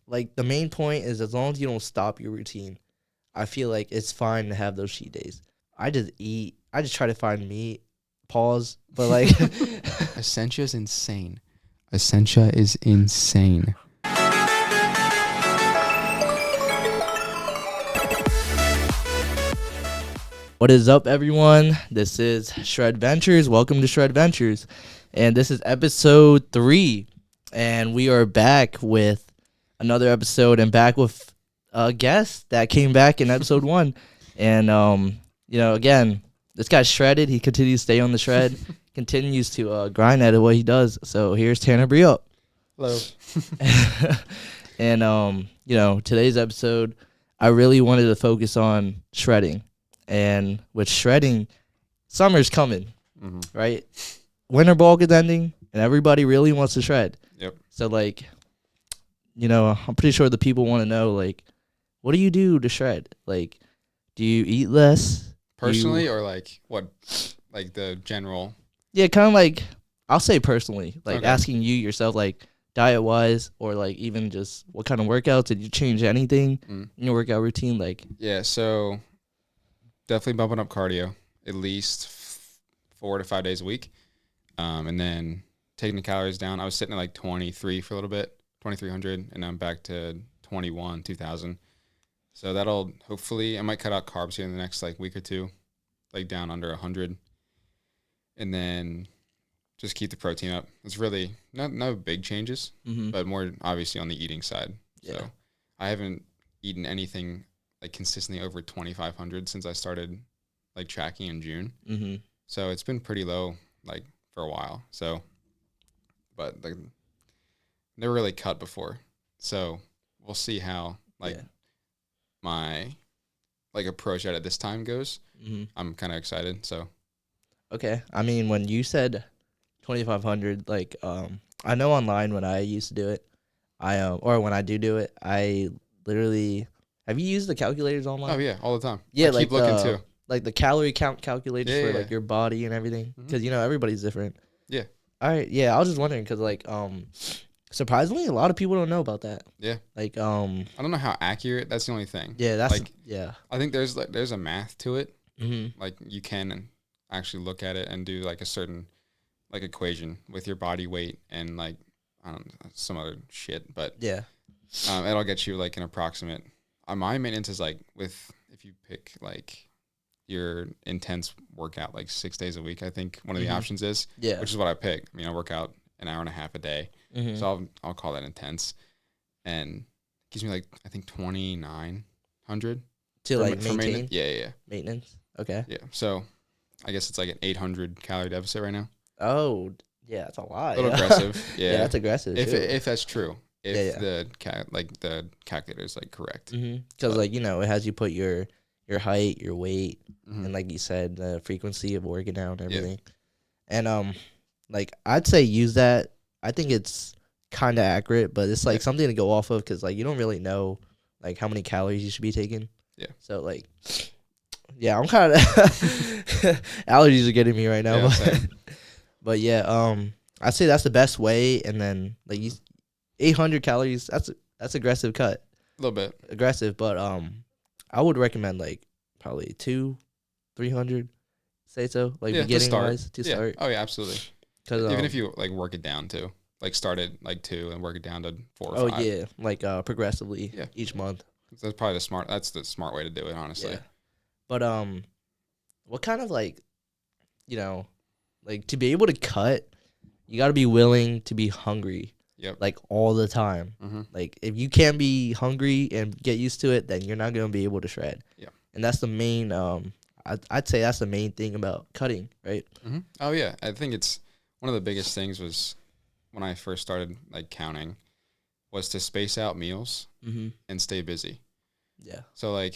like the main point is as long as you don't stop your routine, I feel like it's fine to have those cheat days. I just eat. I just try to find meat. Pause. But like, Essentia is insane. Essentia is insane. what is up, everyone? This is Shreddventures. Welcome to Shreddventures, and this is episode 3, and we are back with another episode, and back with a guest that came back in episode 1, and again, this guy's shredded. He continues to stay on the shred, continues to grind at it what he does. So here's Tanner Briup. Hello. And today's episode, I really wanted to focus on shredding. And with shredding, summer's coming, right? Winter bulk is ending, and everybody really wants to shred. Yep. So, I'm pretty sure the people want to know, what do you do to shred? Like, do you eat less? Personally, or what? Like the general? Yeah, kind of like, I'll say personally, Okay. asking you yourself, diet-wise, or even just what kind of workouts. Did you change anything in your workout routine? Yeah, so definitely bumping up cardio at least 4 to 5 days a week. And then taking the calories down. I was sitting at 23 for a little bit, 2,300, and I'm back to 21, 2,000. So that'll hopefully, I might cut out carbs here in the next week or two, down under 100. And then just keep the protein up. It's really no big changes, but more obviously on the eating side. Yeah. So I haven't eaten anything consistently over 2,500 since I started tracking in June. Mm-hmm. So it's been pretty low for a while. So, but never really cut before. So we'll see how my approach at it this time goes. Mm-hmm. I'm kind of excited. So okay. I mean, when you said 2,500, I know online when I used to do it, or when I do it, I literally. Have you used the calculators online? Oh yeah, all the time. Yeah, I keep looking too. The calorie count calculators for Yeah. your body and everything, because everybody's different. Yeah. All right. Yeah, I was just wondering because surprisingly, a lot of people don't know about that. Yeah. I don't know how accurate. That's the only thing. Yeah, that's yeah. I think there's a math to it. Mm-hmm. You can actually look at it and do a certain equation with your body weight and I don't know, some other shit, but yeah, it'll get you an approximate. My maintenance is if you pick your intense workout 6 days a week. I think one of the options is which is what I pick. I mean, I work out an hour and a half a day, so I'll call that intense, and it gives me I think 2,900 to maintain. Maintenance. Yeah. Maintenance. Okay. Yeah. So I guess it's an 800 calorie deficit right now. Oh yeah, that's a lot. A little aggressive. Yeah. Yeah, that's aggressive. If that's true. If the calculator is correct, because it has you put your height, your weight, and like you said, the frequency of working out and everything. And I'd say use that. I think it's kind of accurate, but it's something to go off of because you don't really know how many calories you should be taking. Yeah. So yeah, I'm kind of allergies are getting me right now. Yeah, but yeah, I'd say that's the best way. And then 800 calories. That's aggressive cut. A little bit aggressive, but I would recommend probably 200-300. Say so, beginning wise to start. Oh yeah, absolutely. Because even if you work it down too, start at 2 and work it down to 4 or 5. Oh yeah, progressively each month. That's probably that's the smart way to do it, honestly. Yeah. But what kind of to be able to cut, you got to be willing to be hungry. Yep. All the time. If you can't be hungry and get used to it, then you're not going to be able to shred. Yeah. And that's the main, I'd say that's the main thing about cutting, right? Mm-hmm. Oh, yeah. I think it's one of the biggest things was when I first started counting was to space out meals and stay busy. Yeah. So I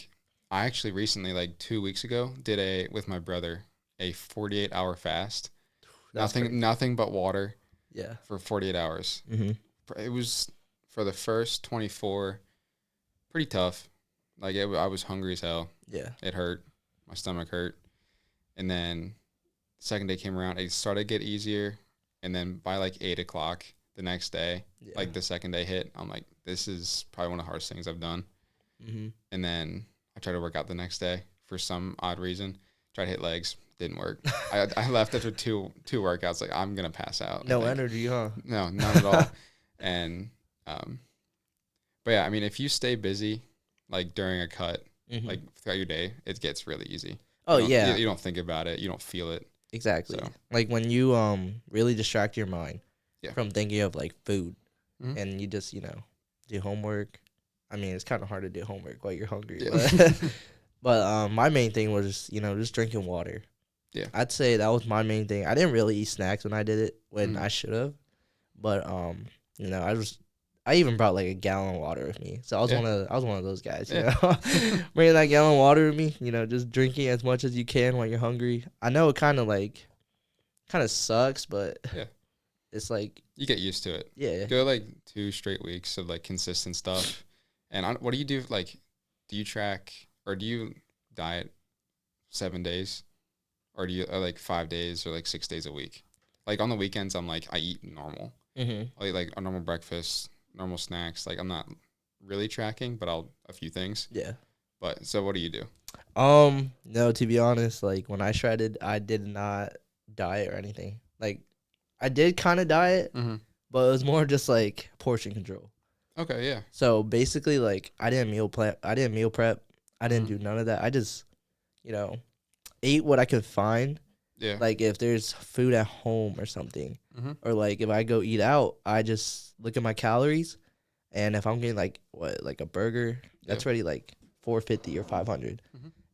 actually recently, 2 weeks ago, did with my brother, a 48-hour fast. Nothing but water. Yeah. For 48 hours. It was, for the first 24, pretty tough. I was hungry as hell. Yeah. It hurt. My stomach hurt. And then the second day came around, it started to get easier. And then by 8 o'clock the next day, the second day hit, I'm this is probably one of the hardest things I've done. Mm-hmm. And then I tried to work out the next day for some odd reason. Tried to hit legs, didn't work. I left after two workouts. Like, I'm gonna pass out. No energy, huh? No, none at all. And but yeah, I mean, if you stay busy, like during a cut, like throughout your day, it gets really easy. Oh, yeah. You don't think about it. You don't feel it. Exactly. So. Like when you really distract your mind Yeah. from thinking of like food, Mhm. and you just do homework. I mean, it's kind of hard to do homework while you're hungry. Yeah. But my main thing was just drinking water. Yeah. I'd say that was my main thing. I didn't really eat snacks when I did it when I should have, but I even brought like a gallon of water with me. So I was one of those guys, you know, bringing that gallon of water with me, just drinking as much as you can when you're hungry. I know it kind of sucks, but it's like you get used to it. Yeah. Go like 2 straight weeks of like consistent stuff. And what do you do? Like, do you track or do you diet 7 days, or do you like 5 days or like 6 days a week? Like on the weekends, I'm like I eat normal, I eat like a normal breakfast, normal snacks. Like I'm not really tracking, but a few things. Yeah. But so what do you do? No, to be honest, like when I shredded, I did not diet or anything. Like I did kind of diet, but it was more just like portion control. Okay, yeah. So basically, like I didn't meal prep. I didn't do none of that. I just, ate what I could find. Yeah. Like if there's food at home or something, or like if I go eat out, I just look at my calories, and if I'm getting like a burger, that's already like 450 or 500,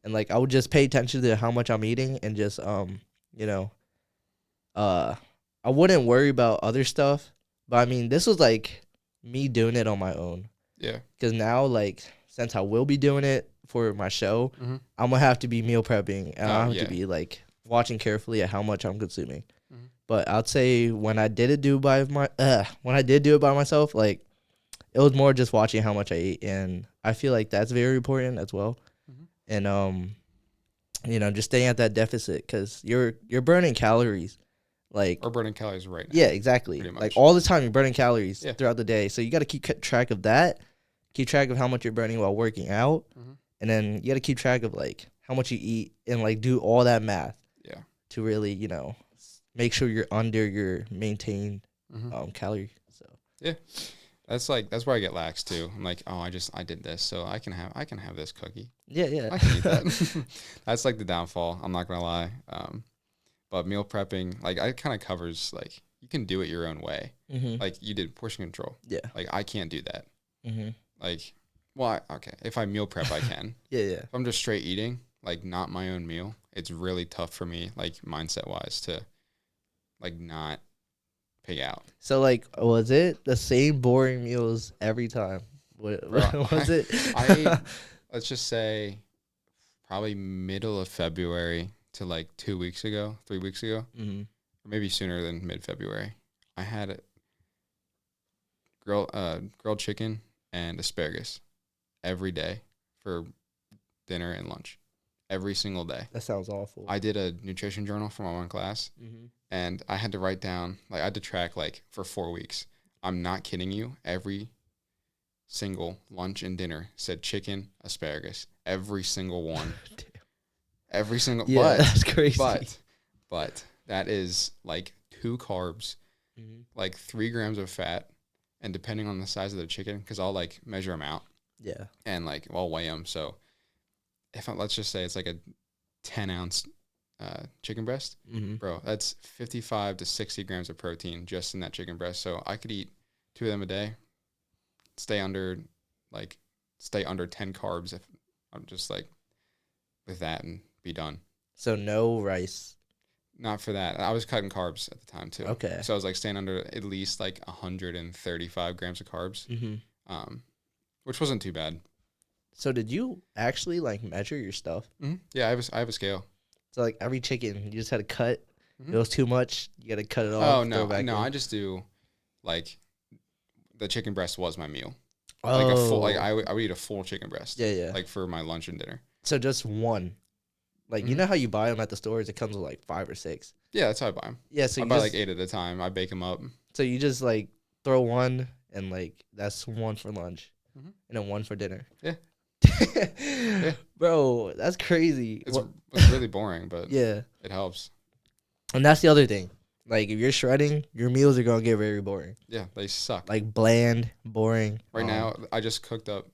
and like I would just pay attention to how much I'm eating and just I wouldn't worry about other stuff. But I mean, this was like me doing it on my own. Yeah. Because now, like, since I will be doing it for my show, I'm gonna have to be meal prepping, and I have to be like watching carefully at how much I'm consuming. But I'd say when I did do it by myself, like it was more just watching how much I ate, and I feel like that's very important as well. And just staying at that deficit because you're burning calories. Like or burning calories right now. Yeah, exactly. Like all the time you're burning calories throughout the day. So you got to keep track of that. Keep track of how much you're burning while working out. And then you got to keep track of like how much you eat and like do all that math. Yeah. To really, make sure you're under your maintained calorie. So yeah. That's where I get lax too. I'm like, oh, I did this, so I can have this cookie. Yeah. I can eat that. That's like the downfall. I'm not gonna lie. But meal prepping, like, it kind of covers, like, you can do it your own way. Like, you did portion control. Yeah. Like, I can't do that. Like, well, okay, if I meal prep, I can. Yeah. If I'm just straight eating, like, not my own meal, it's really tough for me, like, mindset-wise to, like, not pig out. So, like, was it the same boring meals every time? What was it? I let's just say, probably middle of February to like 3 weeks ago, or maybe sooner than mid-February, I had grilled chicken and asparagus every day for dinner and lunch, every single day. That sounds awful. I did a nutrition journal for my one class, and I had to write down, like, I had to track, like, for 4 weeks. I'm not kidding you. Every single lunch and dinner said chicken, asparagus, every single one. Every single, that's crazy. But that is like 2 carbs, like 3 grams of fat, and depending on the size of the chicken, because I'll like measure them out. Yeah. And like I'll weigh them. So let's just say it's like a 10-ounce chicken breast, bro, that's 55 to 60 grams of protein just in that chicken breast. So I could eat 2 of them a day, stay under 10 carbs if I'm just like with that and be done. So no rice. Not for that. I was cutting carbs at the time too. Okay. So I was like staying under at least like 135 grams of carbs, which wasn't too bad. So did you actually like measure your stuff? Yeah, I have a scale. So like every chicken, you just had to cut. If it was too much, you got to cut it off. Oh no, I just do like the chicken breast was my meal. Like a full, like I would eat a full chicken breast. Yeah. Like for my lunch and dinner. So just one. Like, you know how you buy them at the stores? It comes with, like, 5 or 6. Yeah, that's how I buy them. Yeah, so I buy, like, 8 at a time. I bake them up. So you just, like, throw one and like that's one for lunch, Mhm. and then one for dinner. Yeah. Bro, that's crazy. It's really boring, but Yeah, it helps. and that's the other thing. Like if you're shredding, your meals are gonna get very boring. Yeah, they suck. Like bland, boring. Right now, I just cooked up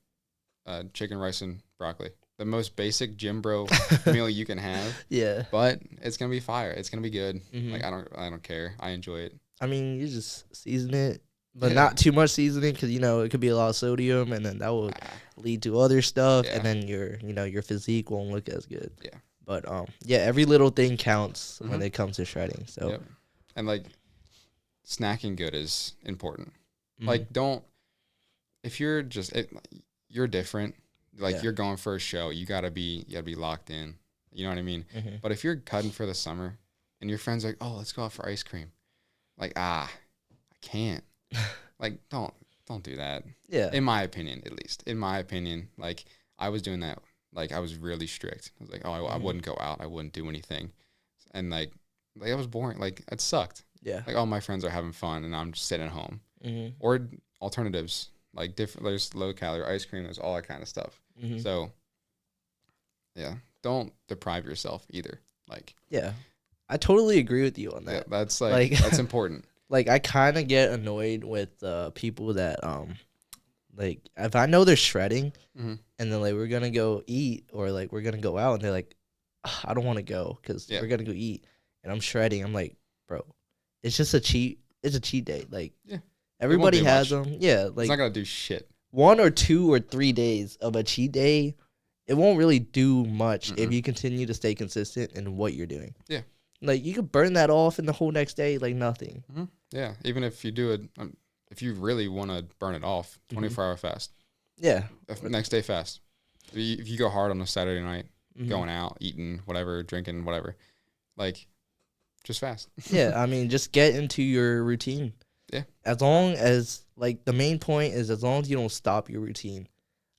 chicken, rice, and broccoli. The most basic gym bro meal you can have. Yeah. But it's gonna be fire. It's gonna be good. Mhm. Like I don't care. I enjoy it. I mean, you just season it, but Yeah. not too much seasoning because it could be a lot of sodium, and then that will lead to other stuff, Yeah. and then your physique won't look as good. Yeah. But yeah, every little thing counts when Mhm. it comes to shredding. So Yep. And like snacking good is important. mhm. Like don't if you're you're different. Like Yeah. you're going for a show, you gotta be locked in. You know what I mean? Mhm. But if you're cutting for the summer and your friends are like, oh, let's go out for ice cream. Like, I can't. Like, don't do that. Yeah. In my opinion, at least. In my opinion, like I was doing that. Like I was really strict. I was like, oh, I Mhm. wouldn't go out. I wouldn't do anything. And like I was boring. Like it sucked. Yeah. Like all my friends are having fun and I'm just sitting at home. Mhm. Or alternatives, like different. There's low calorie ice cream. There's all that kind of stuff. Mhm. So yeah, don't deprive yourself either. Like Yeah. I totally agree with you on yeah, that. that's Like- that's important. Like I kind of get annoyed with people that like if I know they're shredding Mhm. and then like we're gonna go eat or like we're gonna go out and they're like, "Ugh, I don't want to go because Yeah. we're gonna go eat and I'm shredding. I'm like, bro, it's just a cheat. It's a cheat day. Like Yeah. everybody do has much. them. Yeah, It's like not gonna do shit. 1 or 2 or 3 days of a cheat day. It won't really do much if Mm-mm. you continue to stay consistent in what you're doing. Yeah. Like you could burn that off in the whole next day like nothing. Yeah, even if you do it, if you really want to burn it off, 24-hour fast. Yeah. Next day fast. If you go hard on a Saturday night, Mhm. going out, eating, whatever, drinking, whatever, like, just fast. Yeah, I mean, just get into your routine. Yeah. As long as, like, the main point is as long as you don't stop your routine,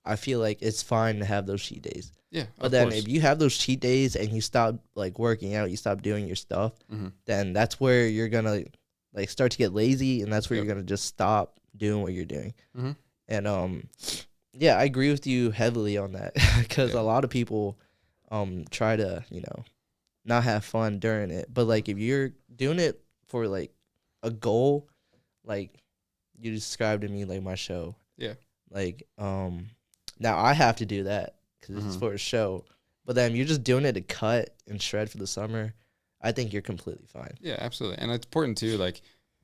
I feel like it's fine to have those cheat days. Yeah, But of then course. if you have those cheat days and you stop, like, working out, you stop doing your stuff, Mhm. then that's where you're going to, like, start to get lazy, and that's where Yep. you're going to just stop doing what you're doing. Mhm. And, yeah, I agree with you heavily on that because Yeah. a lot of people try to, not have fun during it. But like if you're doing it for like a goal, like you described to me like my show. Yeah. Like now I have to do that because it's Mhm. for a show. But then you're just doing it to cut and shred for the summer. I think you're completely fine. Yeah, absolutely. And it's important too, like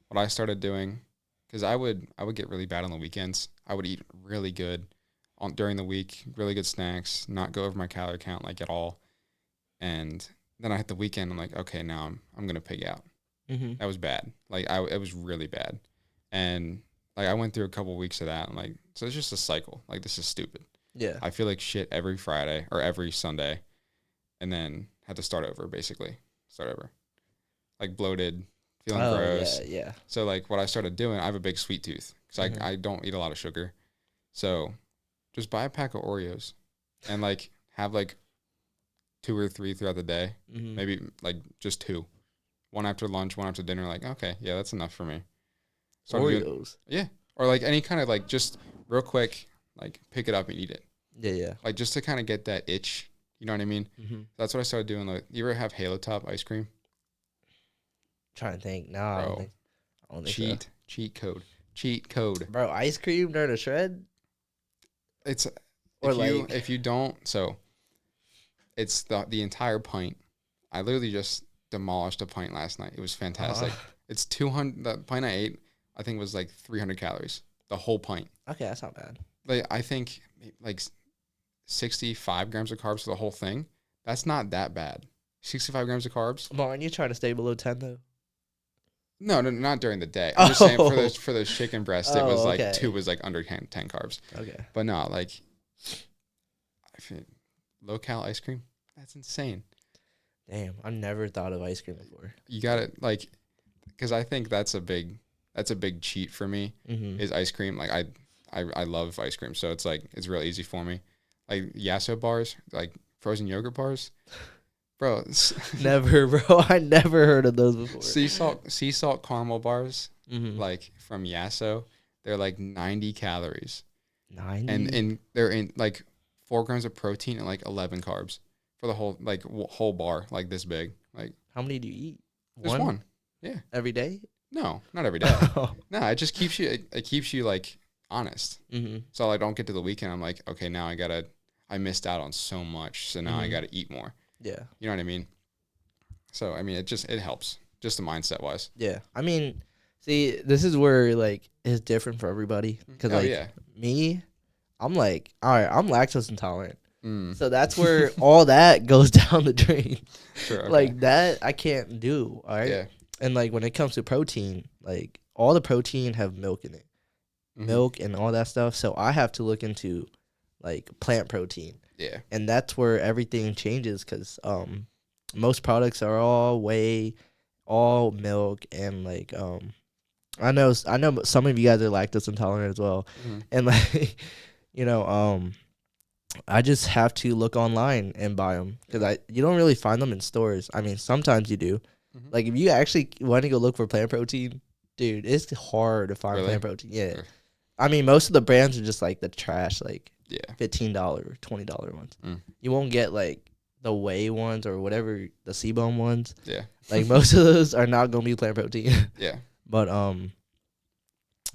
what I started doing, because I would get really bad on the weekends. I would eat really good during the week, really good snacks, not go over my calorie count like at all. And then I hit the weekend. I'm like, okay, now I'm gonna pig out. Mm-hmm. That was bad. Like it was really bad. And like I went through a couple weeks of that. And like, so it's just a cycle. Like this is stupid. Yeah. I feel like shit every Friday or every Sunday, and then had to start over basically. Start over. Like bloated, feeling gross. Yeah. So like what I started doing, I have a big sweet tooth because Mhm. I don't eat a lot of sugar. So just buy a pack of Oreos and like have like 2 or 3 throughout the day. Mm-hmm. Maybe like just 2. One after lunch, one after dinner. Like, okay, yeah, that's enough for me. Started doing- Oreos. yeah. Or like any kind of like just real quick, like pick it up and eat it. Yeah. Like just to kind of get that itch. You know what I mean? Mm-hmm. That's what I started doing. Like, you ever have Halo Top ice cream? Trying to think. No, I Bro, don't think so. Cheat code. Bro, ice cream during a shred? It's Or if you don't, so it's the entire pint. I literally just demolished a pint last night. It was fantastic. It's 200. The pint I ate, I think, was like 300 calories. The whole pint. Okay, that's not bad. Like I think like 65 grams of carbs for the whole thing. That's not that bad. 65 grams of carbs. Well, aren't you trying to stay below 10 though? No, not during the day. I'm just saying for Oh. those chicken breast, it was like okay. 2 was like under 10 carbs. Okay. But no, like I feel low cal ice cream. That's insane. Damn, I never thought of ice cream before. You got it, like, because I think that's a big cheat for me Mm-hmm. is ice cream. Like I love ice cream, so it's like it's real easy for me. Like Yasso bars, like frozen yogurt bars, bro. Never, bro. I never heard of those before. sea salt caramel bars, Mm-hmm. like from Yasso. they're like 90 calories. 90. And they're in like 4 grams of protein and like 11 carbs for the whole like whole bar, like this big. Like, how many do you eat? just one. Yeah. Every day? No, not every day. No, it just keeps you. It keeps you like honest. Mm-hmm. So I don't get to the weekend. I'm like, okay, now I missed out on so much, so now I gotta eat more. Yeah. You know what I mean? So I mean, it helps just the mindset wise. Yeah. I mean, see, this is where like it's different for everybody. Because me, I'm like, all right, I'm lactose intolerant. So that's where all that goes down the drain. Sure. Okay. Like that I can't do. All right. Yeah. And like when it comes to protein, like all the protein have milk in it. Milk and all that stuff. So I have to look into like plant protein. Yeah. And that's where everything changes because most products are all whey, all milk, and like I know some of you guys are lactose intolerant as well. And like I just have to look online and buy them because you don't really find them in stores. I mean, sometimes you do. Like if you actually want to go look for plant protein, dude, it's hard to find plant protein. Yeah. Sure. I mean, most of the brands are just like the trash, like $15, $20 ones. You won't get like the whey ones or whatever, the C-bone ones. Yeah. Like most of those are not going to be plant protein. Yeah. But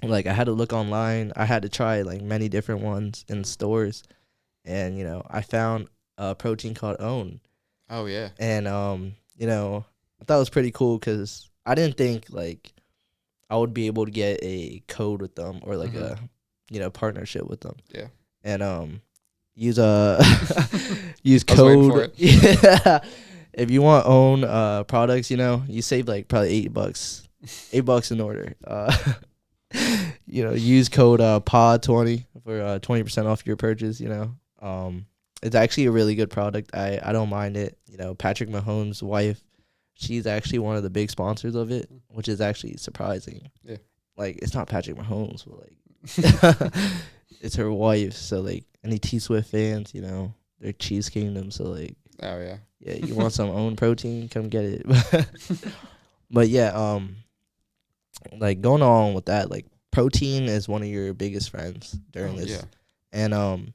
like I had to look online. I had to try like many different ones in stores. And, I found a protein called Own. Oh, yeah. And, I thought it was pretty cool because I didn't think, like, I would be able to get a code with them or, like, a, partnership with them. Yeah. And use code. Yeah. If you want Own products, you save, like, probably $8. $8 in order. Use code POD20 for 20% off your purchase, It's actually a really good product. I don't mind it. Patrick Mahomes' wife, she's actually one of the big sponsors of it, which is actually surprising. Yeah. Like, it's not Patrick Mahomes, but, like, it's her wife. So, like, any T-Swift fans, they're Chiefs Kingdom. So, like, oh, yeah. Yeah, you want some Own protein, come get it. But, yeah, like, going on with that, like, protein is one of your biggest friends during this. Yeah. And,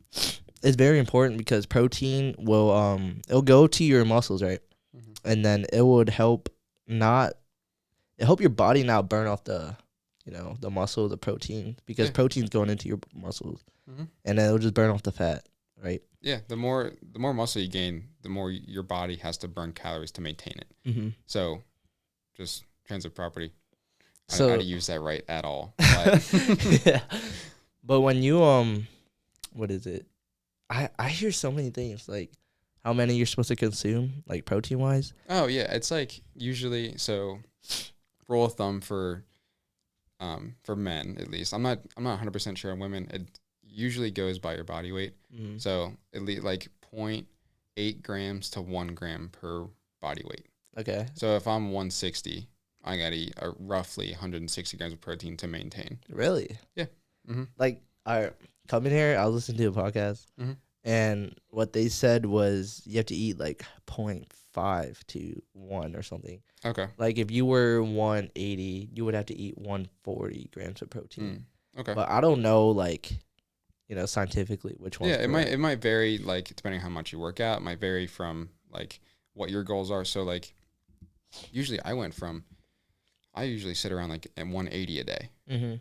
it's very important because protein will it'll go to your muscles, right? And then it would help your body not burn off the the muscle, the protein, because protein's going into your muscles, and then it'll just burn off the fat, right? Yeah, the more muscle you gain, the more your body has to burn calories to maintain it. So, just transitive property. I don't know how to use that right at all. But yeah, but when you what is it? I hear so many things, like how many you're supposed to consume, like protein-wise. Oh, yeah. It's like usually, so rule of thumb for men, at least. I'm not 100% sure on women. It usually goes by your body weight. So at least like 0.8 grams to 1 gram per body weight. Okay. So if I'm 160, I got to eat roughly 160 grams of protein to maintain. Really? Yeah. Like, all right. Coming here, I was listening to a podcast, and what they said was you have to eat like 0.5 to 1 or something. Okay. Like if you were 180, you would have to eat 140 grams of protein. Okay. But I don't know, like, scientifically which one. Yeah, it might vary, like, depending on how much you work out. It might vary from like what your goals are. So like, usually I usually sit around like at 180 a day,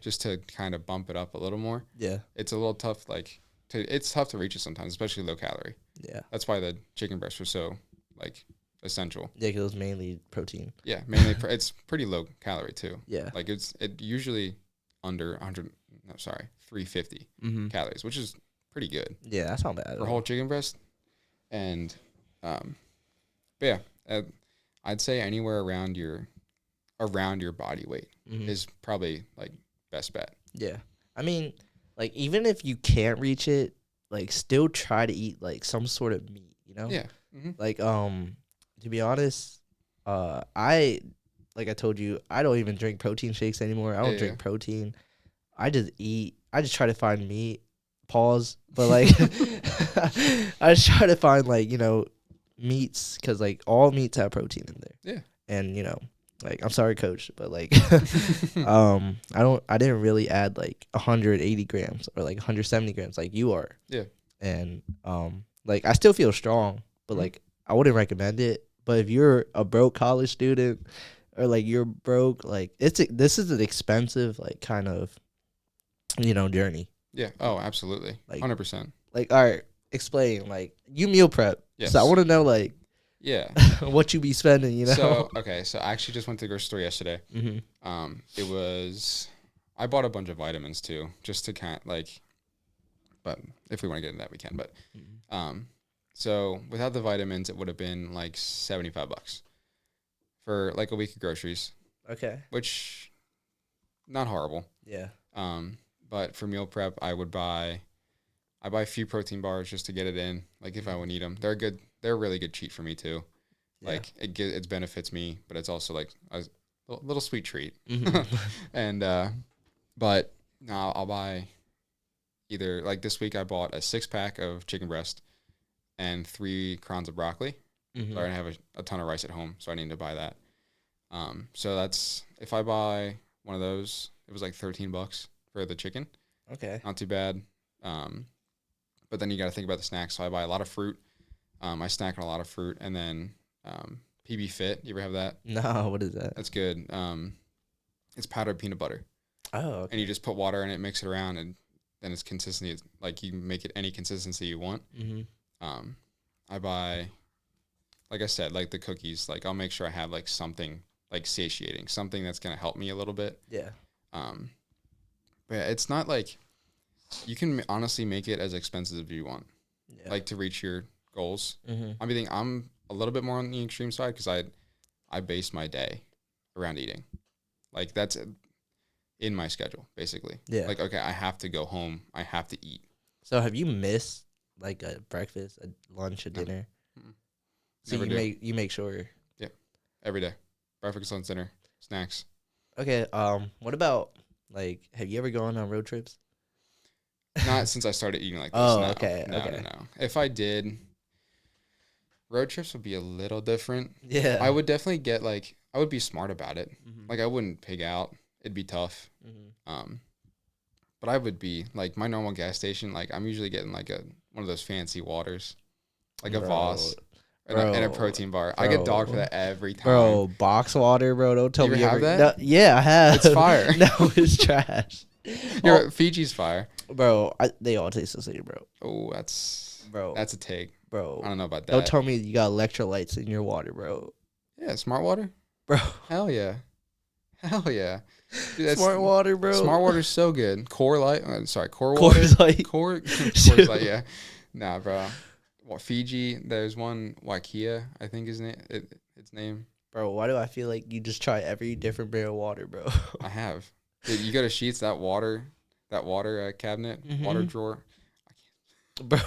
just to kind of bump it up a little more. Yeah, it's a little tough. It's tough to reach it sometimes, especially low calorie. Yeah, that's why the chicken breasts were so like essential. Yeah, because it was mainly protein. Yeah, mainly it's pretty low calorie too. Yeah, like it usually under 350 calories, which is pretty good. Yeah, that's not bad for a whole chicken breast. And but yeah, I'd say anywhere around your body weight is probably like best bet. Yeah. I mean, like, even if you can't reach it, like, still try to eat like some sort of meat, Yeah. Like, to be honest, I told you, I don't even drink protein shakes anymore. I don't drink protein. I just try to find meat. Pause. But like I just try to find, like, meats, because like all meats have protein in there. Yeah. And Like, I'm sorry, coach, but like, I didn't really add like 180 grams or like 170 grams like you are. Yeah. And like I still feel strong, but like I wouldn't recommend it. But if you're a broke college student or like you're broke, like this is an expensive like kind of journey. Yeah. Oh, absolutely. Like 100%. like all right, explain like you meal prep. Yes. So I want to know like Yeah. what you be spending. You know. So okay, so I actually just went to the grocery store yesterday. Mm-hmm. It was I bought a bunch of vitamins too, just to kind of like. But if we want to get into that, we can. But so without the vitamins, it would have been like $75 for like a week of groceries, Okay. which not horrible. Yeah. But for meal prep, I buy a few protein bars just to get it in, like if I would need them. They're good. They're a really good cheat for me too. Yeah. Like it benefits me, but it's also like a little sweet treat. Mm-hmm. And but now I'll buy either like this week I bought a 6-pack of chicken breast and 3 crowns of broccoli. Mm-hmm. So I have a ton of rice at home, so I need to buy that. So that's if I buy one of those, it was like $13 for the chicken. Okay. Not too bad. But then you got to think about the snacks. So I buy a lot of fruit. I snack on a lot of fruit, and then PB Fit. You ever have that? No, what is that? That's good. It's powdered peanut butter. Oh, okay. And you just put water in it, mix it around, and then it's consistency. It's like you can make it any consistency you want. Mm-hmm. I buy, like I said, like the cookies. Like I'll make sure I have like something like satiating, something that's gonna help me a little bit. Yeah. But yeah, it's not like you can honestly make it as expensive as you want, like to reach your goals. Mm-hmm. I'm a little bit more on the extreme side because I base my day around eating, like that's in my schedule basically. Yeah. Like okay, I have to go home. I have to eat. So have you missed like a breakfast, a lunch, a dinner? Mm-mm. So Never you make sure. Yeah, every day, breakfast, lunch, dinner, snacks. Okay. What about like? Have you ever gone on road trips? Not since I started eating like this. Oh, No. okay. No, Okay. no. If I did, road trips would be a little different. Yeah. I would definitely get like I would be smart about it. Mm-hmm. Like I wouldn't pig out. It'd be tough. Mm-hmm. But I would be like my normal gas station. Like I'm usually getting like one of those fancy waters, like a Voss and a protein bar. I get dogged for that every time. Bro, box water, bro. Don't tell You me ever have that? No, yeah, I have. It's fire. No, it's trash. Fiji's fire. Bro, they all taste the same, bro. Oh, that's a take. Bro, I don't know about that. Don't tell me you got electrolytes in your water, bro. Yeah, smart water. Bro, hell yeah. Dude, smart water, bro. Smart water's so good. Core water. Coors Light. Coors Light, yeah. Nah, bro. What Fiji? There's one Waikia, I think is its name. Bro, why do I feel like you just try every different brand of water, bro? I have. Dude, you go to Sheets, that water cabinet, water drawer. Bro.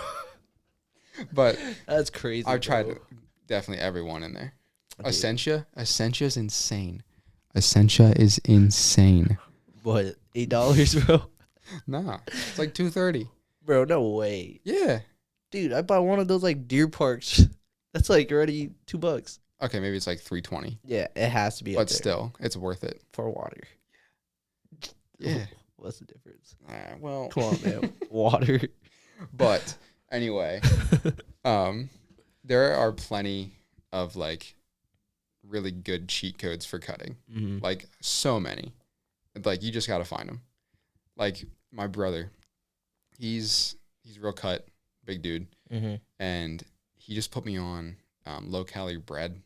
But that's crazy. I've tried definitely everyone in there. Okay. Essentia is insane. Essentia is insane. What, $8, bro? Nah, it's like $2.30. Bro, no way. Yeah, dude, I bought one of those like Deer Parks. That's like already $2. Okay, maybe it's like $3.20. Yeah, it has to be. But still, it's worth it for water. Yeah, what's the difference? Well, come on, man, water. But anyway, there are plenty of like really good cheat codes for cutting. Like so many. Like you just got to find them. Like my brother, he's real cut, big dude. And he just put me on low calorie bread.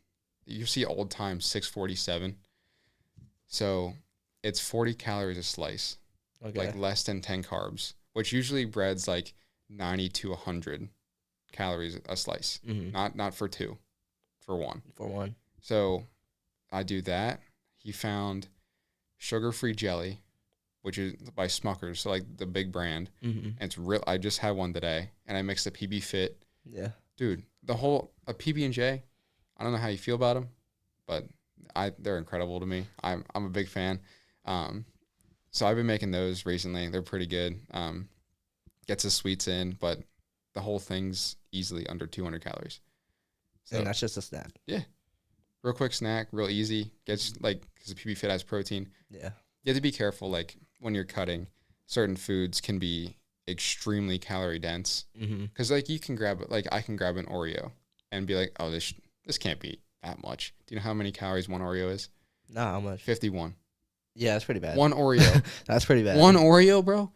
You see old time 647. So it's 40 calories a slice. Okay. Like less than 10 carbs, which usually bread's like 90 to 100 calories a slice. Not for two, for one. For one. So I do that. He found sugar-free jelly, which is by Smucker's, so like the big brand. And it's real. I just had one today, and I mixed a PB Fit. Yeah, dude, a PB&J. I don't know how you feel about them, but they're incredible to me. I'm a big fan. So I've been making those recently. They're pretty good. Gets the sweets in, but the whole thing's easily under 200 calories. So, and that's just a snack. Yeah. real quick snack, real easy. Gets like because the PB Fit has protein. Yeah. You have to be careful. Like when you're cutting, certain foods can be extremely calorie dense. Because like you can grab like I can grab an Oreo and be like, oh this can't be that much. Do you know how many calories one Oreo is? Nah, how much? 51. Yeah, that's pretty bad. One Oreo. That's pretty bad. One Oreo, bro.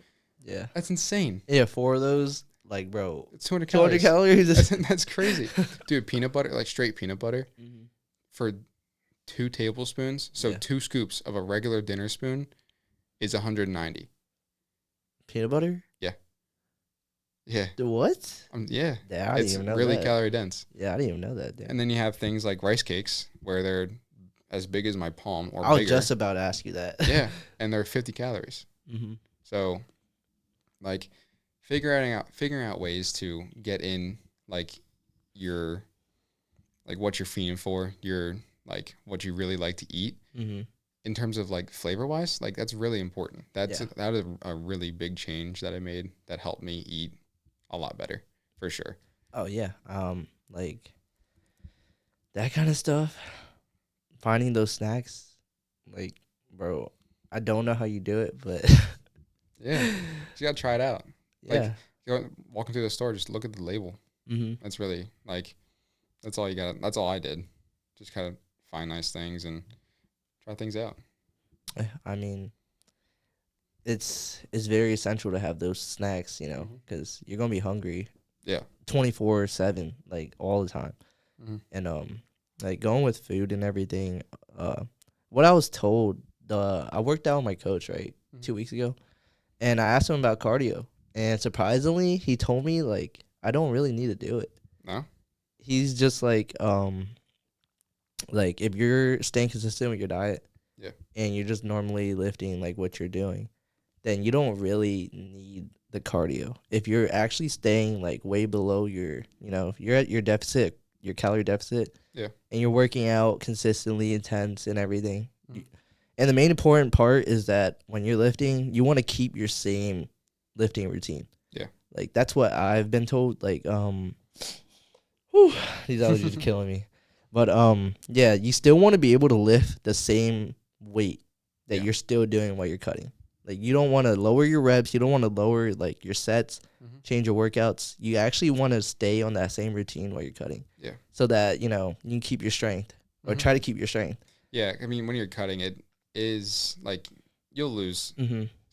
Yeah. That's insane. Yeah, 4 of those, like, bro. It's 200 200 calories. calories. That's crazy. Dude, peanut butter, like straight peanut butter for 2 tablespoons. So 2 scoops of a regular dinner spoon is 190. Peanut butter? Yeah. Yeah. What? Yeah. Yeah, I didn't even know really that. calorie dense. Yeah, I didn't even know that. Dude. And then you have things like rice cakes where they're as big as my palm or I was bigger. just about to ask you that. Yeah, and they're 50 calories. So, like, figuring out ways to get in like your like what you're feeding for, your like what you really like to eat. In terms of like flavor wise, like that's really important. That is a really big change that I made that helped me eat a lot better for sure. Oh yeah, like that kind of stuff. Finding those snacks, like, bro, I don't know how you do it, but yeah, so you gotta try it out. Yeah, like walking through the store, just look at the label. That's really like that's all you got. That's all I did. Just kind of find nice things and try things out. I mean, it's very essential to have those snacks, you know, because you're gonna be hungry. Yeah. 24/7, like all the time, and like going with food and everything. What I was told, I worked out with my coach 2 weeks ago, and I asked him about cardio, and surprisingly, he told me like I don't really need to do it. No. He's just like if you're staying consistent with your diet, and you're just normally lifting like what you're doing, then you don't really need the cardio. If you're actually staying like way below your, if you're at your deficit, your calorie deficit, and you're working out consistently, intense and everything. And the main important part is that when you're lifting, you want to keep your same lifting routine. Yeah. Like that's what I've been told. Like, these allergies are killing me. But yeah, you still want to be able to lift the same weight that you're still doing while you're cutting. Like you don't want to lower your reps, you don't want to lower like your sets, change your workouts. You actually want to stay on that same routine while you're cutting. Yeah. So that, you can keep your strength or try to keep your strength. Yeah, I mean when you're cutting it is like you'll lose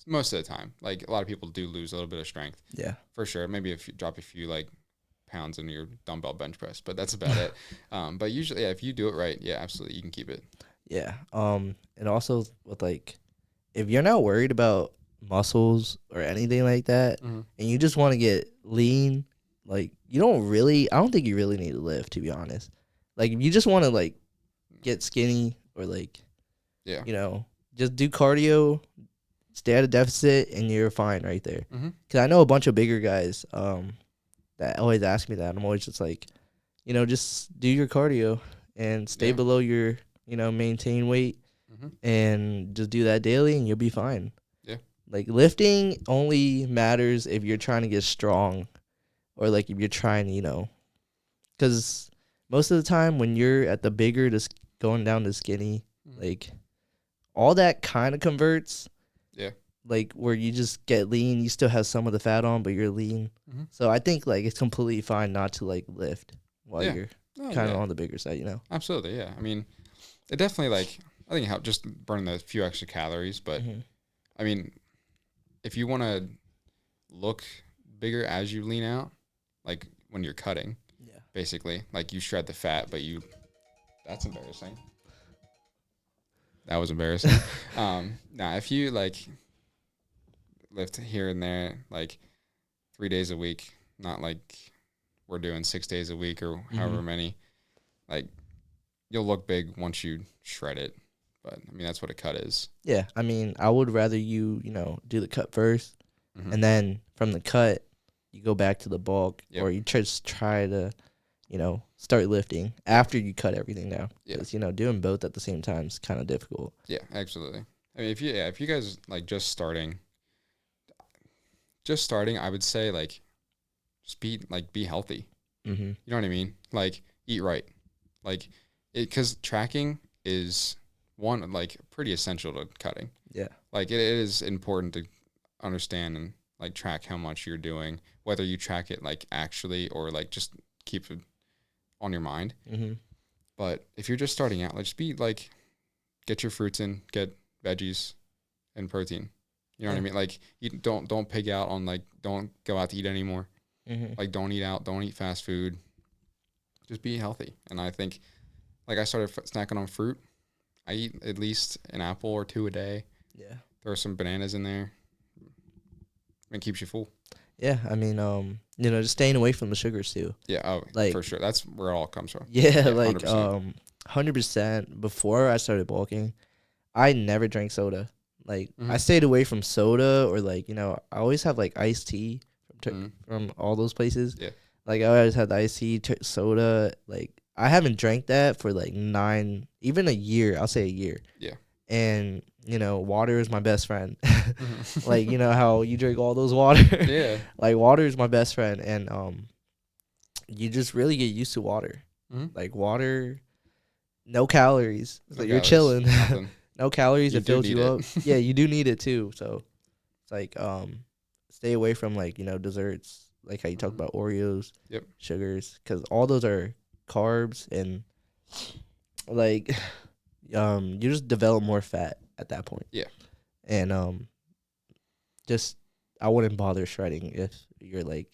most of the time. Like a lot of people do lose a little bit of strength. Yeah. For sure. Maybe if you drop a few like pounds in your dumbbell bench press, but that's about it. But usually, if you do it right, absolutely, you can keep it. Yeah. And also with like, if you're not worried about muscles or anything like that, and you just want to get lean, like I don't think you really need to lift, to be honest. Like if you just want to like get skinny or like, just do cardio, stay at a deficit, and you're fine right there. Because I know a bunch of bigger guys, that always ask me that. I'm always just like, just do your cardio and stay below your, maintain weight and just do that daily and you'll be fine. Yeah. Like lifting only matters if you're trying to get strong or like if you're trying to, because most of the time when you're at the bigger, just going down to skinny, like all that kind of converts. Yeah. Like where you just get lean, you still have some of the fat on, but you're lean. So I think like it's completely fine not to like lift while you're kind of on the bigger side, Absolutely, yeah. I mean, it definitely like I think it helped just burn a few extra calories, but I mean, if you want to look bigger as you lean out, like when you're cutting, basically, like you shred the fat, but that's embarrassing. That was embarrassing. If you like lift here and there, like 3 days a week, not like we're doing 6 days a week or however many, like you'll look big once you shred it. But I mean, that's what a cut is. Yeah. I mean, I would rather you, do the cut first and then from the cut, you go back to the bulk or you just try to, start lifting after you cut everything down. Because, doing both at the same time is kind of difficult. Yeah, absolutely. I mean, if you guys like just starting, I would say like just be healthy. You know what I mean? Like eat right. Like because tracking is one like pretty essential to cutting. Yeah. Like it is important to understand and like track how much you're doing, whether you track it like actually or like just keep it on your mind. Mm-hmm. But if you're just starting out, like just be like, get your fruits in, get veggies and protein. You know what I mean? Like you don't pig out on like, don't go out to eat anymore. Mm-hmm. Like don't eat out, don't eat fast food. Just be healthy. And I think like I started snacking on fruit. I eat at least an apple or two a day. Yeah. Throw some bananas in there. It keeps you full. Yeah, I mean, just staying away from the sugars too. Yeah, oh, Like, for sure. That's where it all comes from. Yeah, like 100%. 100%. Before I started bulking, I never drank soda. Like, I Mhm. stayed away from soda, or like, I always have like iced tea Mhm. from all those places. Yeah. Like, I always had the iced tea, soda. Like, I haven't drank that for like even a year. I'll say a year. Yeah. And water is my best friend. Mhm. Like, how you drink all those water. Yeah. Like, water is my best friend, and you just really get used to water. Mhm. Like, water, no calories. No So you're calories, chilling. nothing. No calories. You It do fills need you it. up. Yeah, you do need it too. So it's like stay away from like desserts. Like how you talk Mhm. about Oreos, Yep. sugars, because all those are carbs, and like you just develop more fat at that point. Yeah. And just I wouldn't bother shredding if you're like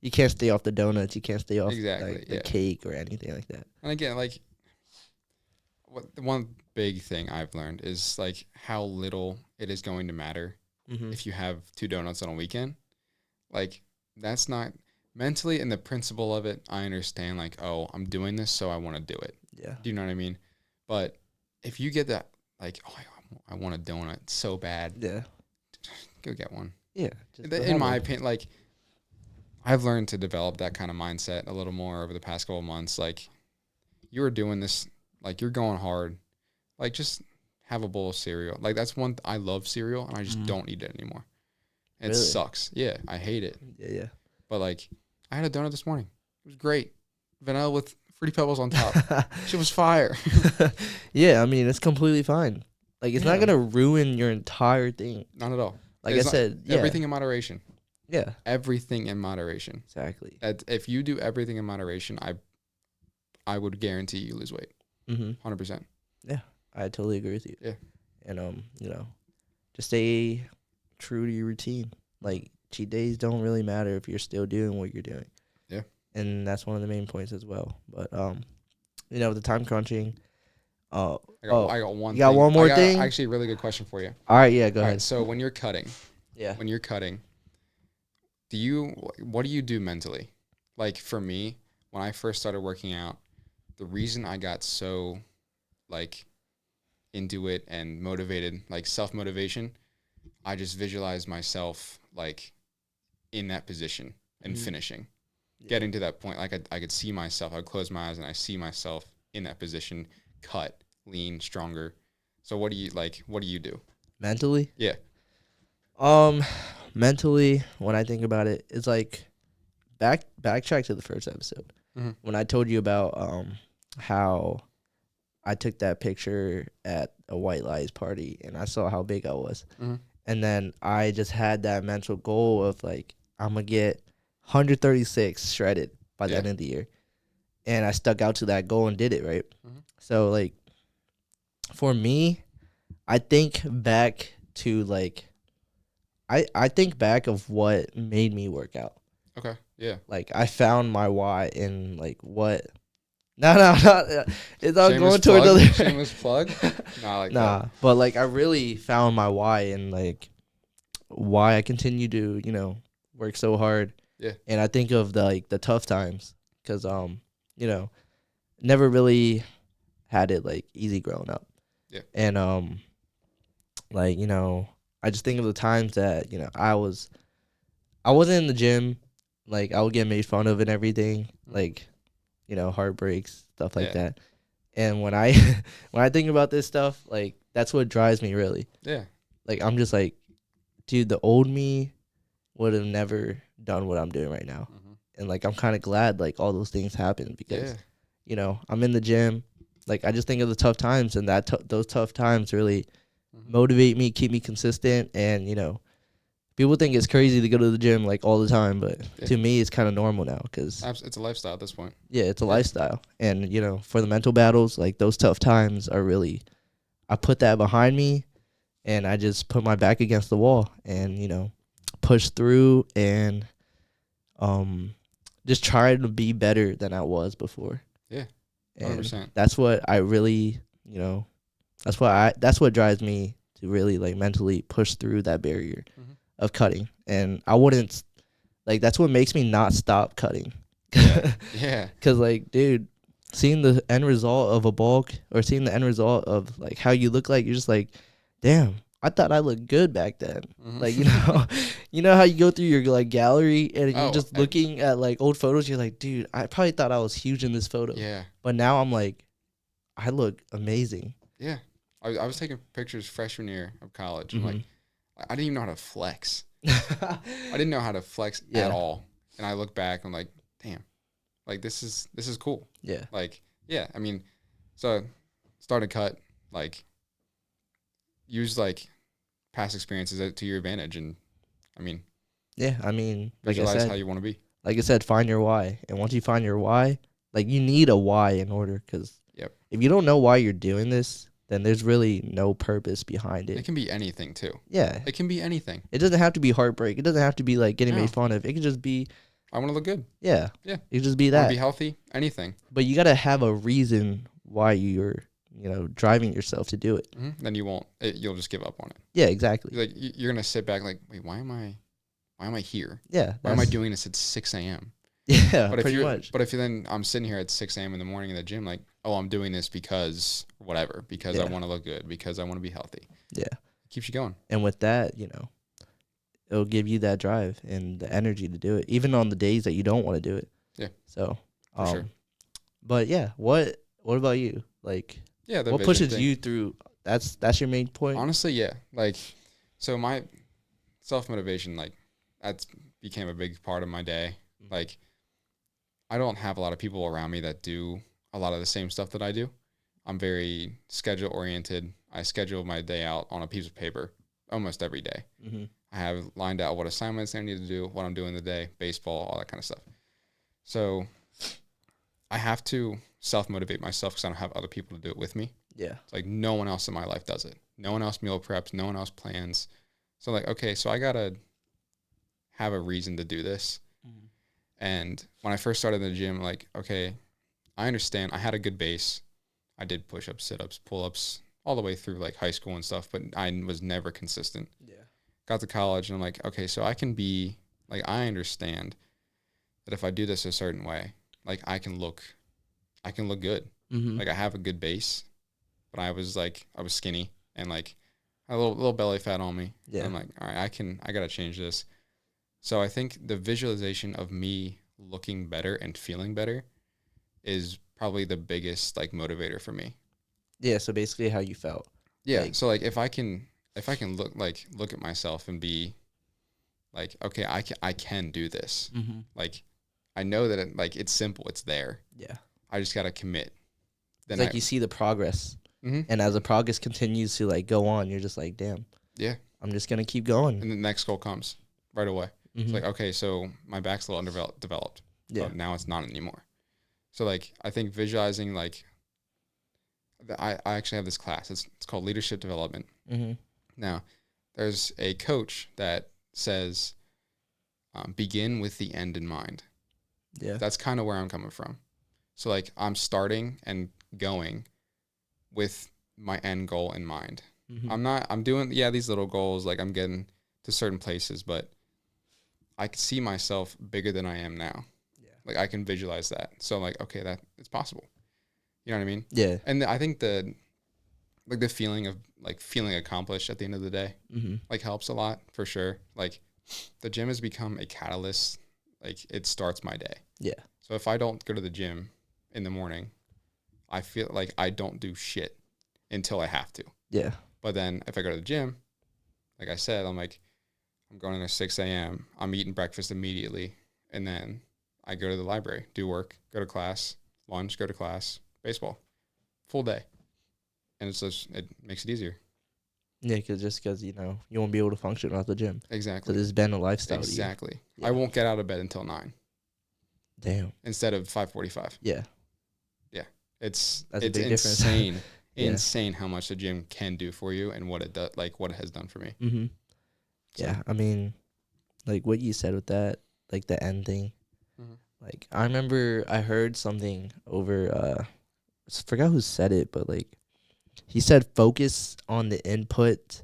you can't stay off the donuts, you can't stay off Exactly, like the yeah. cake or anything like that. And again, like the one big thing I've learned is like how little it is going to matter Mm-hmm. if you have 2 donuts on a weekend. Like that's not mentally in the principle of it. I understand like, oh, I'm doing this, so I want to do it. Yeah. Do you know what I mean? But if you get that, like, oh, I want a donut so bad, Yeah. go get one. Yeah. In my opinion, like, I've learned to develop that kind of mindset a little more over the past couple of months. Like, you're doing this, like, you're going hard. Like, just have a bowl of cereal. Like, that's one, I love cereal, and I just don't eat it anymore. And it Really? sucks. Yeah, I hate it. Yeah. But, like, I had a donut this morning. It was great. Vanilla with Fruity Pebbles on top. Shit was fire. Yeah, I mean, it's completely fine. Like, it's not Yeah. going to ruin your entire thing. Not at all. Like It's I not- said, yeah. Everything in moderation. Yeah, Everything in moderation. exactly. If you do everything in moderation, I would guarantee you lose weight. Mm-hmm. 100%. Yeah, I totally agree with you. Yeah. And, just stay true to your routine. Like, cheat days don't really matter if you're still doing what you're doing. Yeah. And that's one of the main points as well. But, the time crunching. I got one. You got one more thing? Actually, a really good question for you. All right, yeah, go All ahead. right, so when you're cutting, Yeah. what do you do mentally? Like for me, when I first started working out, the reason I got so like into it and motivated, like self-motivation, I just visualized myself like in that position and finishing. Yeah. Getting to that point, like I could see myself. I would close my eyes and I see myself in that position, cut, lean, stronger. So what do you do? Mentally? Yeah. Mentally, when I think about it, it's like backtrack to the first episode Mhm. when I told you about how I took that picture at a White Lies party and I saw how big I was, Mhm. and then I just had that mental goal of like I'm gonna get 136 shredded by the Yeah. end of the year, and I stuck out to that goal and did it right. Mhm. So like for me, I think back to like. I think back of what made me work out. Okay. Yeah. Like I found my why in like what. No, not. It's all going towards other. Shameless plug. Nah, like Nah, but like I really found my why and like why I continue to work so hard. Yeah. And I think of the tough times because never really had it like easy growing up. Yeah. And like I just think of the times that I wasn't in the gym, like I would get made fun of and everything, like heartbreaks, stuff like Yeah. that. And when I when I think about this stuff, like that's what drives me really. Yeah. Like I'm just like, dude, the old me would have never done what I'm doing right now. Mhm. And like I'm kind of glad like all those things happened because Yeah. I'm in the gym, like I just think of the tough times, and those tough times really Mhm. motivate me, keep me consistent, and people think it's crazy to go to the gym like all the time, but Yeah. to me, it's kind of normal now because It's a lifestyle at this point. yeah, it's a Yeah. lifestyle, and for the mental battles, like those tough times are really, I put that behind me, and I just put my back against the wall, and push through, and just try to be better than I was before. Yeah, And 100%. that's what I really, that's what drives me to really like mentally push through that barrier Mhm. of cutting. And I wouldn't like, that's what makes me not stop cutting. Yeah. Yeah. Cause like, dude, seeing the end result of a bulk or seeing the end result of like how you look like, you're just like, damn, I thought I looked good back then. Mhm. Like, you know how you go through your like gallery and you're Oh, just looking at like old photos, you're like, dude, I probably thought I was huge in this photo. Yeah. But now I'm like, I look amazing. Yeah. I was taking pictures freshman year of college. I'm like, I didn't even know how to flex. I didn't know how to flex Yeah. at all. And I look back, I'm like, damn, like this is cool. Yeah. Like, yeah, I mean, so start a cut, like use like past experiences to your advantage, and I mean, Yeah. I mean, visualize how you want to be. like I said, find your why. And once you find your why, like you need a why in order, because Yep. if you don't know why you're doing this, then there's really no purpose behind It it. can be anything too. Yeah. It can be anything. It doesn't have to be heartbreak. It doesn't have to be like getting No. made fun of. It can just be, I want to look good. yeah. Yeah. It can just be I want that. to be healthy. Anything. But you got to have a reason why you're, driving yourself to do it. Mm-hmm. Then you won't. You'll just give up on it. Yeah, exactly. Like you're gonna sit back, like, wait, why am I here? Yeah. Why am I doing this at 6 a.m.? Yeah, But if pretty you're, much. but if you then I'm sitting here at 6 a.m. in the morning in the gym, like, oh, I'm doing this because whatever, because I Yeah. want to look good, because I want to be healthy. Yeah. It keeps you going. And with that, it'll give you that drive and the energy to do it, even on the days that you don't want to do it. Yeah. So, For sure. But yeah, what about you? Like, Yeah. The what vision pushes thing. you through? That's your main point. Honestly, yeah. Like, so my self motivation, like, that became a big part of my day. Like, I don't have a lot of people around me that do a lot of the same stuff that I do. I'm very schedule oriented. I schedule my day out on a piece of paper almost every day. Mm-hmm. I have lined out what assignments I need to do, what I'm doing the day, baseball, all that kind of stuff. So I have to self-motivate myself because I don't have other people to do it with me. Yeah. It's like no one else in my life does it. No one else meal preps. No one else plans. So like, okay, so I got to have a reason to do this. Mm-hmm. And when I first started in the gym, like, okay, I understand. I had a good base. I did push-ups, sit-ups, pull-ups all the way through like high school and stuff, but I was never consistent. Yeah. Got to college and I'm like, okay, so I can be like, I understand that if I do this a certain way, like I can look good. Mm-hmm. Like I have a good base, but I was skinny and like a little belly fat on me. Yeah. And I'm like, all right, I got to change this. So I think the visualization of me looking better and feeling better is probably the biggest like motivator for me. Yeah. So basically, how you felt. Yeah. Like, So like if I can look at myself and be like, okay, I can do this. mm-hmm. Like I know that it's simple. It's there. Yeah. I just got to commit. It's like you see the progress, mm-hmm. and as the progress continues to like go on, you're just like, damn. Yeah. I'm just gonna keep going. And the next goal comes right away. Mm-hmm. It's like, okay, so my back's a little developed. Yeah. But now it's not anymore. So like I think visualizing like I actually have this class. It's called leadership development. Mm-hmm. Now, there's a coach that says begin with the end in mind. Yeah. That's kind of where I'm coming from. So like I'm starting and going with my end goal in mind. Mm-hmm. I'm doing these little goals, like I'm getting to certain places, but I can see myself bigger than I am now. Yeah. Like I can visualize that. So I'm like, okay, that it's possible. You know what I mean? Yeah. And I think the feeling of like feeling accomplished at the end of the day, mm-hmm. like helps a lot for sure. Like the gym has become a catalyst. Like it starts my day. Yeah. So if I don't go to the gym in the morning, I feel like I don't do shit until I have to. Yeah. But then if I go to the gym, like I said, I'm going in at 6 a.m. I'm eating breakfast immediately. And then I go to the library, do work, go to class, lunch, go to class, baseball. full day, and it makes it easier. Yeah, because you know you won't be able to function without the gym. Exactly. So this has been a lifestyle. Exactly. Yeah. I won't get out of bed until 9. Damn. Instead of 5:45. Yeah. Yeah. It's That's a big insane. difference. Yeah. Insane how much the gym can do for you and what it does, like what it has done for me. Mm-hmm. So. Yeah, I mean, like what you said with that, like the end thing. Mm-hmm. Like I remember I heard something over. I forgot who said it, but like he said, focus on the input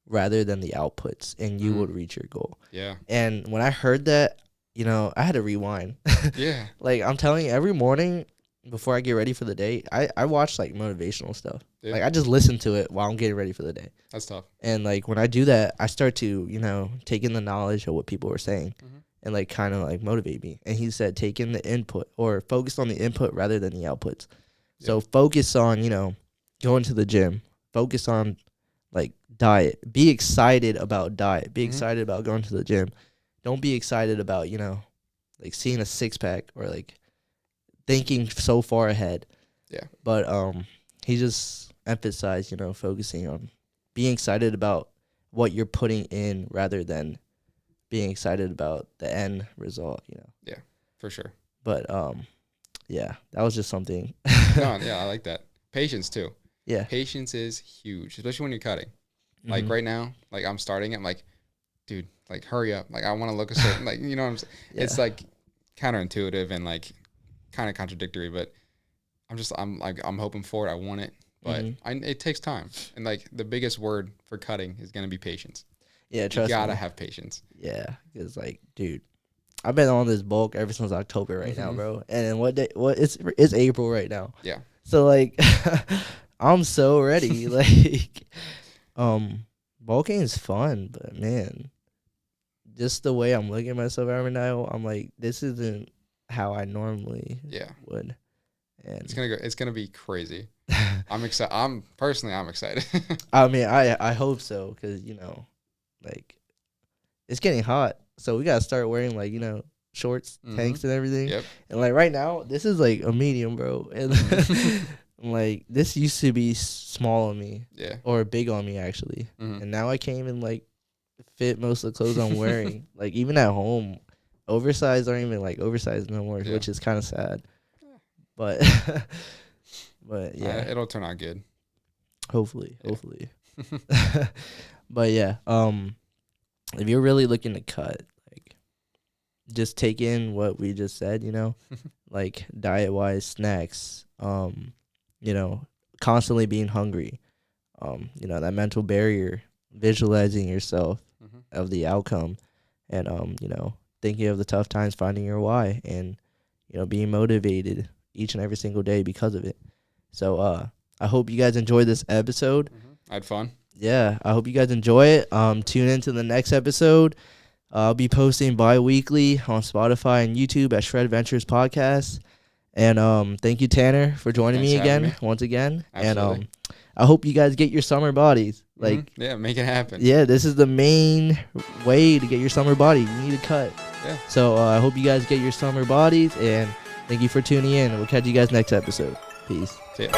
rather than the outputs, and you will reach your goal. Yeah. And when I heard that, you know, I had to rewind. Yeah. Like I'm telling you, every morning before I get ready for the day, I watch like motivational stuff. Yeah. Like I just listen to it while I'm getting ready for the day. That's tough. And like when I do that, I start to, you know, take in the knowledge of what people were saying and like kind of like motivate me. And he said, take in the input or focus on the input rather than the outputs. Yeah. So focus on, you know, going to the gym, focus on like diet, be excited about diet, be excited about going to the gym. Don't be excited about, you know, like seeing a six pack or like thinking so far ahead. Yeah. But he just emphasized, you know, focusing on being excited about what you're putting in rather than being excited about the end result, you know. Yeah, for sure. But yeah, that was just something. No, yeah, I like that. Patience too. Yeah. Patience is huge, especially when you're cutting. Like right now, like I'm starting, I'm like, dude, like hurry up. Like I want to look a certain, like, you know what I'm saying? Yeah. It's like counterintuitive and like kind of contradictory, but I'm hoping for it. I want it, but it takes time. And like the biggest word for cutting is going to be patience. Yeah, trust me. You gotta have patience. Yeah, because like, dude, I've been on this bulk ever since October right now, bro. And it's April right now. Yeah. So like, I'm so ready. Like, bulking is fun, but man, just the way I'm looking at myself every night, I'm like, this isn't how I normally would. And it's gonna be crazy. I'm excited. I'm excited. I mean, I hope so, because you know, like, it's getting hot, so we gotta start wearing like, you know, shorts, tanks, and everything. Yep. And like right now, this is like a medium, bro. And like this used to be small on me, or big on me actually, and now I can't even like fit most of the clothes I'm wearing. Like even at home, oversized aren't even like oversized no more, which is kind of sad. But yeah, it'll turn out good. Hopefully. But yeah, if you're really looking to cut, like, just take in what we just said, you know, like diet wise, snacks, you know, constantly being hungry, you know, that mental barrier, visualizing yourself of the outcome, and you know, thinking of the tough times, finding your why, and you know, being motivated each and every single day because of it. So I hope you guys enjoyed this episode. I had fun. Yeah, I hope you guys enjoy it. Tune in to the next episode. I'll be posting bi-weekly on Spotify and YouTube at Shreddventures Podcast. And thank you, Tanner, for joining me again, once again. Absolutely. And I hope you guys get your summer bodies. Like, yeah, make it happen. Yeah, this is the main way to get your summer body. You need to cut. Yeah. So I hope you guys get your summer bodies, and thank you for tuning in. We'll catch you guys next episode. Peace. See ya.